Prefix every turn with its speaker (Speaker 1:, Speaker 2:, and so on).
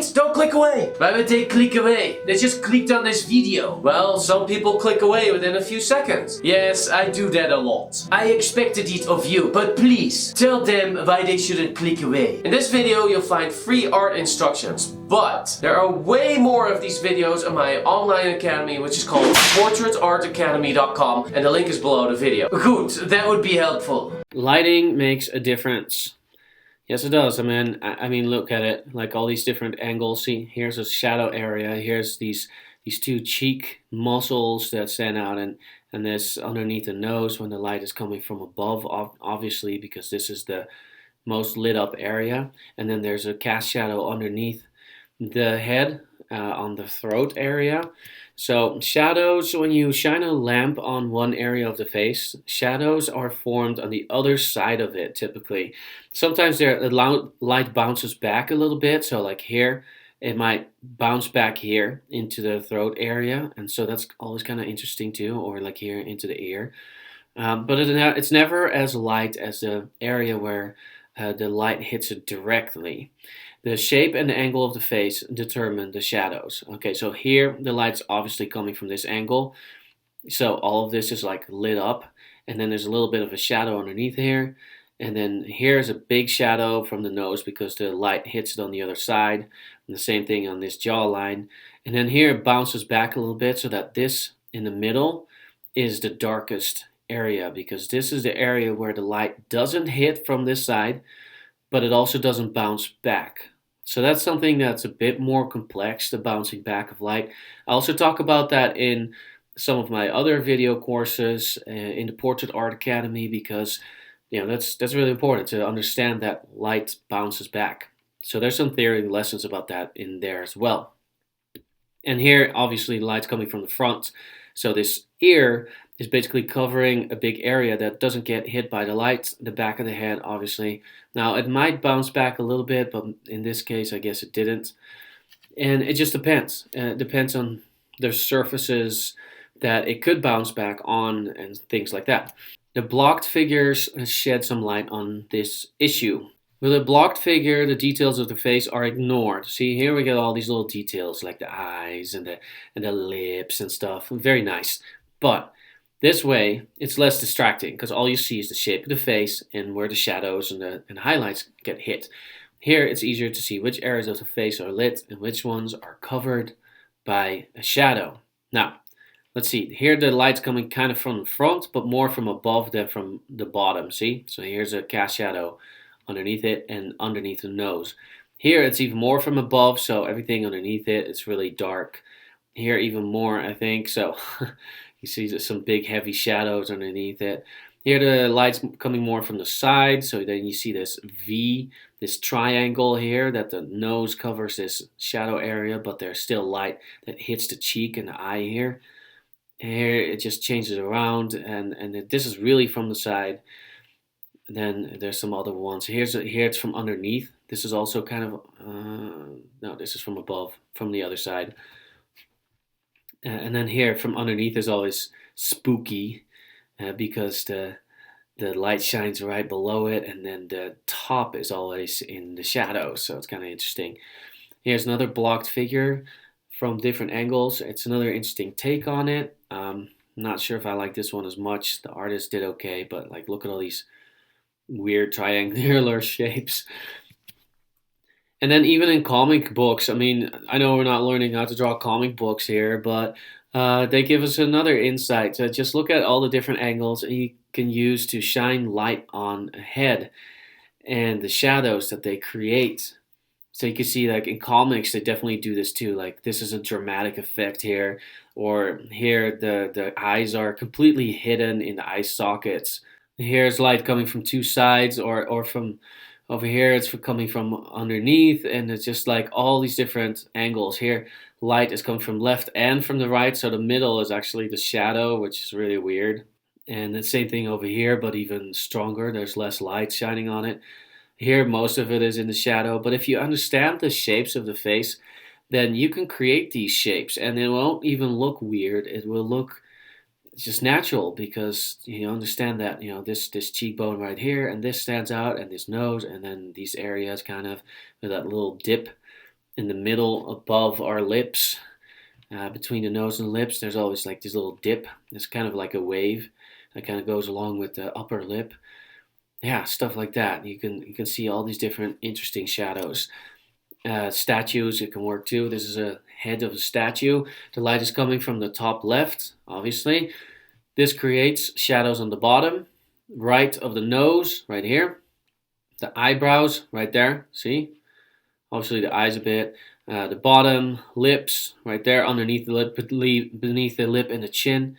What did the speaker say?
Speaker 1: Wait, don't click away.
Speaker 2: Why would they click away? They just clicked on this video. Well, some people click away within a few seconds. Yes, I do that a lot. I expected it of you, but please tell them why they shouldn't click away. In this video, you'll find free art instructions, but there are way more of these videos on my online academy, which is called portraitartacademy.com, and the link is below the video. Good, that would be helpful. Lighting makes a difference. Yes, it does. I mean, look at it. Like all these different angles. See, here's a shadow area. Here's these two cheek muscles that stand out, and this underneath the nose when the light is coming from above, obviously, because this is the most lit up area. And then there's a cast shadow underneath the head on the throat area. So shadows, when you shine a lamp on one area of the face, shadows are formed on the other side of it typically. Sometimes the light bounces back a little bit, so like here, it might bounce back here into the throat area, and so that's always kind of interesting too, or like here into the ear. But it's never as light as the area where the light hits it directly. The shape and the angle of the face determine the shadows. Okay, so here the light's obviously coming from this angle. So all of this is like lit up. And then there's a little bit of a shadow underneath here. And then here's a big shadow from the nose because the light hits it on the other side. And the same thing on this jawline. And then here it bounces back a little bit so that this in the middle is the darkest area, because this is the area where the light doesn't hit from this side, but it also doesn't bounce back. So that's something that's a bit more complex, the bouncing back of light. I also talk about that in some of my other video courses in the Portrait Art Academy, because that's really important to understand that light bounces back. So there's some theory lessons about that in there as well. And here, obviously, the light's coming from the front. So this ear is basically covering a big area that doesn't get hit by the light. The back of the head, obviously. Now, it might bounce back a little bit, but in this case, I guess it didn't. And it just depends. It depends on the surfaces that it could bounce back on and things like that. The blocked figures shed some light on this issue. With a blocked figure, the details of the face are ignored. See, here we get all these little details like the eyes and the lips and stuff. Very nice. But this way, it's less distracting because all you see is the shape of the face and where the shadows and highlights get hit. Here, it's easier to see which areas of the face are lit and which ones are covered by a shadow. Now, let's see. Here, the light's coming kind of from the front, but more from above than from the bottom. See? So here's a cast shadow underneath it and underneath the nose. Here, it's even more from above, so everything underneath it is really dark. Here, even more, I think. So you see some big heavy shadows underneath it. Here the light's coming more from the side, so then you see this V, this triangle here, that the nose covers this shadow area, but there's still light that hits the cheek and the eye here. Here it just changes around, and this is really from the side. Then there's some other ones. Here it's from underneath. This is also kind of, no, this is from above, from the other side. And then here from underneath is always spooky because the light shines right below it, and then the top is always in the shadow, so it's kind of interesting. Here's another blocked figure from different angles. It's another interesting take on it. Not sure if I like this one as much. The artist did okay, but like look at all these weird triangular shapes. And then even in comic books, I mean, I know we're not learning how to draw comic books here, but they give us another insight. So just look at all the different angles you can use to shine light on a head and the shadows that they create. So you can see, like in comics, they definitely do this too. Like this is a dramatic effect here, or here the eyes are completely hidden in the eye sockets. Here's light coming from two sides, or from over here it's coming from underneath, and it's just like all these different angles. Here light is coming from left and from the right, so the middle is actually the shadow, which is really weird. And the same thing over here, but even stronger. There's less light shining on it. Here most of it is in the shadow, but if you understand the shapes of the face, then you can create these shapes and it won't even look weird. It will look just natural because you understand that this cheekbone right here and this stands out, and this nose, and then these areas kind of with that little dip
Speaker 1: in the middle above our lips, between the nose and lips, there's always like this little dip. It's kind of like a wave that kind of goes along with the upper lip. Yeah, stuff like that. You can see all these different interesting shadows. Statues, it can work too. This is a head of a statue. The light is coming from the top left, obviously. This creates shadows on the bottom, right of the nose, right here. The eyebrows, right there. See? Obviously, the eyes a bit. The bottom, lips, right there, underneath the lip, beneath the lip and the chin.